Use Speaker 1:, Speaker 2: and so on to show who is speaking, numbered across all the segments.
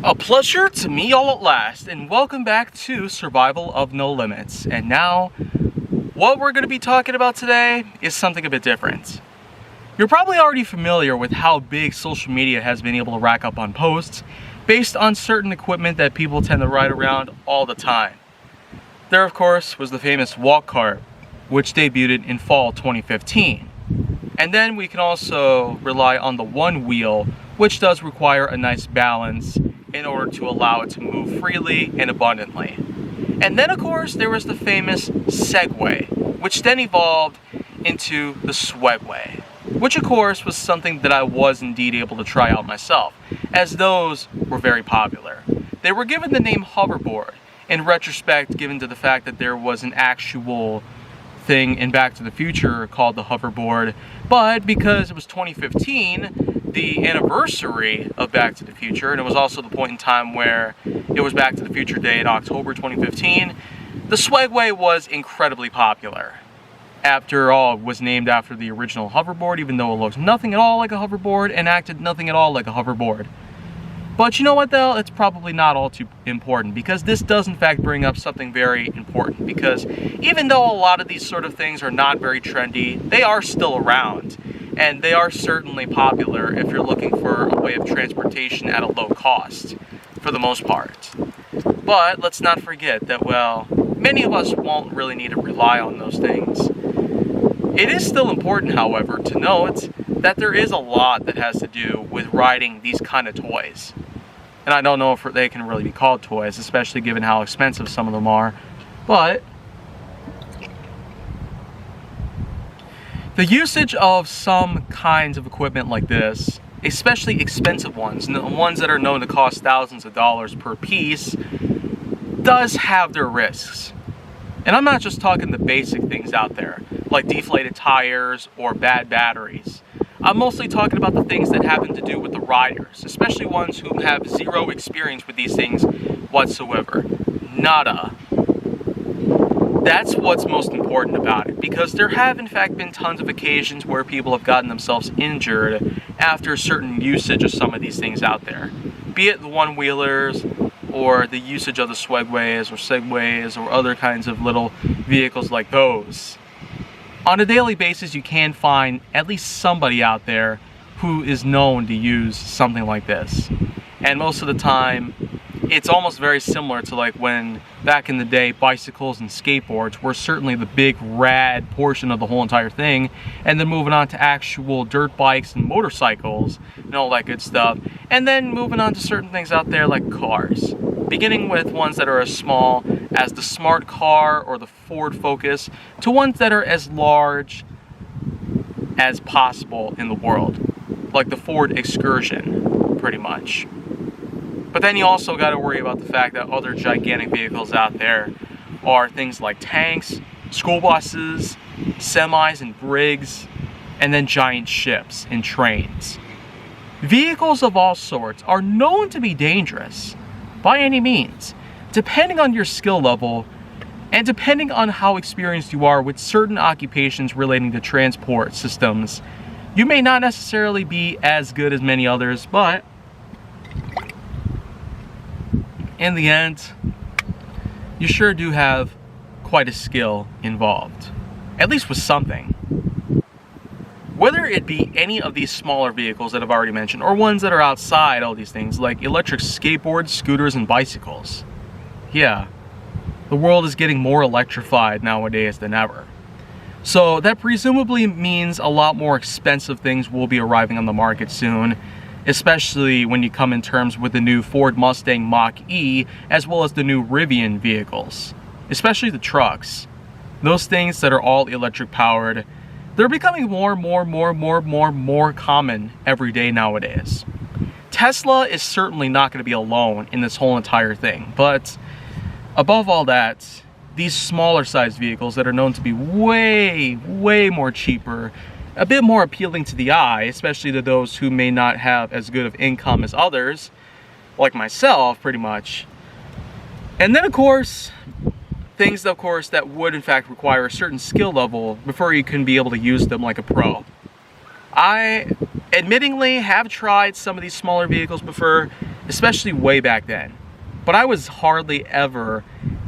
Speaker 1: A pleasure to meet y'all at last, and welcome back to Survival of No Limits. And now, what we're going to be talking about today is something a bit different. You're probably already familiar with how big social media has been able to rack up on posts based on certain equipment that people tend to ride around all the time. There, of course, was the famous walk cart, which debuted in fall 2015. And then we can also rely on the one wheel, which does require a nice balance in order to allow it to move freely and abundantly. And then, of course, there was the famous Segway, which then evolved into the Swegway, which of course was something that I was indeed able to try out myself, as those were very popular. They were given the name hoverboard, in retrospect given to the fact that there was an actual thing in Back to the Future called the hoverboard, but because it was 2015, the anniversary of Back to the Future, and it was also the point in time where it was Back to the Future Day in October 2015, the Swegway was incredibly popular. After all, it was named after the original hoverboard, even though it looked nothing at all like a hoverboard and acted nothing at all like a hoverboard. But you know what though, it's probably not all too important, because this does in fact bring up something very important, because even though a lot of these sort of things are not very trendy, they are still around. And they are certainly popular if you're looking for a way of transportation at a low cost, for the most part. But let's not forget that, well, many of us won't really need to rely on those things. It is still important, however, to note that there is a lot that has to do with riding these kind of toys. And I don't know if they can really be called toys, especially given how expensive some of them are, but the usage of some kinds of equipment like this, especially expensive ones, the ones that are known to cost thousands of dollars per piece, does have their risks. And I'm not just talking the basic things out there, like deflated tires or bad batteries. I'm mostly talking about the things that happen to do with the riders, especially ones who have zero experience with these things whatsoever. Nada. That's what's most important about it, because there have in fact been tons of occasions where people have gotten themselves injured after certain usage of some of these things out there. Be it the one-wheelers, or the usage of the Swegways, or Segways, or other kinds of little vehicles like those. On a daily basis, you can find at least somebody out there who is known to use something like this. And most of the time, it's almost very similar to like when back in the day bicycles and skateboards were certainly the big rad portion of the whole entire thing, and then moving on to actual dirt bikes and motorcycles and all that good stuff, and then moving on to certain things out there like cars, beginning with ones that are as small as the Smart Car or the Ford Focus to ones that are as large as possible in the world, like the Ford Excursion, pretty much. But then you also got to worry about the fact that other gigantic vehicles out there are things like tanks, school buses, semis and brigs, and then giant ships and trains. Vehicles of all sorts are known to be dangerous by any means, depending on your skill level and depending on how experienced you are with certain occupations relating to transport systems. You may not necessarily be as good as many others, but in the end, you sure do have quite a skill involved, at least with something. Whether it be any of these smaller vehicles that I've already mentioned, or ones that are outside all these things, like electric skateboards, scooters, and bicycles. Yeah, the world is getting more electrified nowadays than ever. So that presumably means a lot more expensive things will be arriving on the market soon, especially when you come in terms with the new Ford Mustang Mach-E, as well as the new Rivian vehicles, especially the trucks. Those things that are all electric powered, they're becoming more common every day nowadays. Tesla is certainly not going to be alone in this whole entire thing, but above all that, these smaller sized vehicles that are known to be way more cheaper, a bit more appealing to the eye, especially to those who may not have as good of income as others, like myself, pretty much. And then, of course, things, that would in fact require a certain skill level before you can be able to use them like a pro. I admittingly have tried some of these smaller vehicles before, especially way back then. But I was hardly ever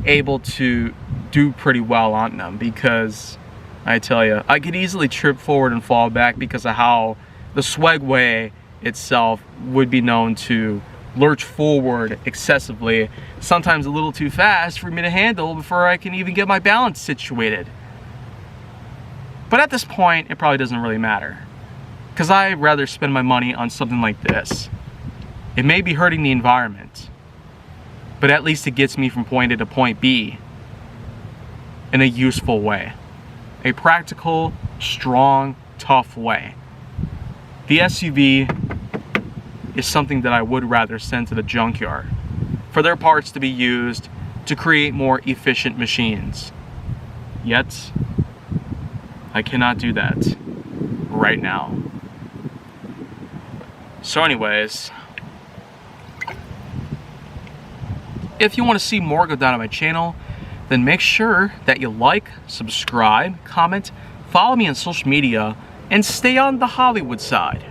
Speaker 1: able to do pretty well on them because I tell you, I could easily trip forward and fall back because of how the Swagway itself would be known to lurch forward excessively, sometimes a little too fast for me to handle before I can even get my balance situated. But at this point, it probably doesn't really matter, because I'd rather spend my money on something like this. It may be hurting the environment, but at least it gets me from point A to point B in a useful way. A practical, strong, tough way. The SUV is something that I would rather send to the junkyard for their parts to be used to create more efficient machines. Yet, I cannot do that right now. So anyways, if you want to see more go down on my channel, then make sure that you like, subscribe, comment, follow me on social media, and stay on the Hollywood side.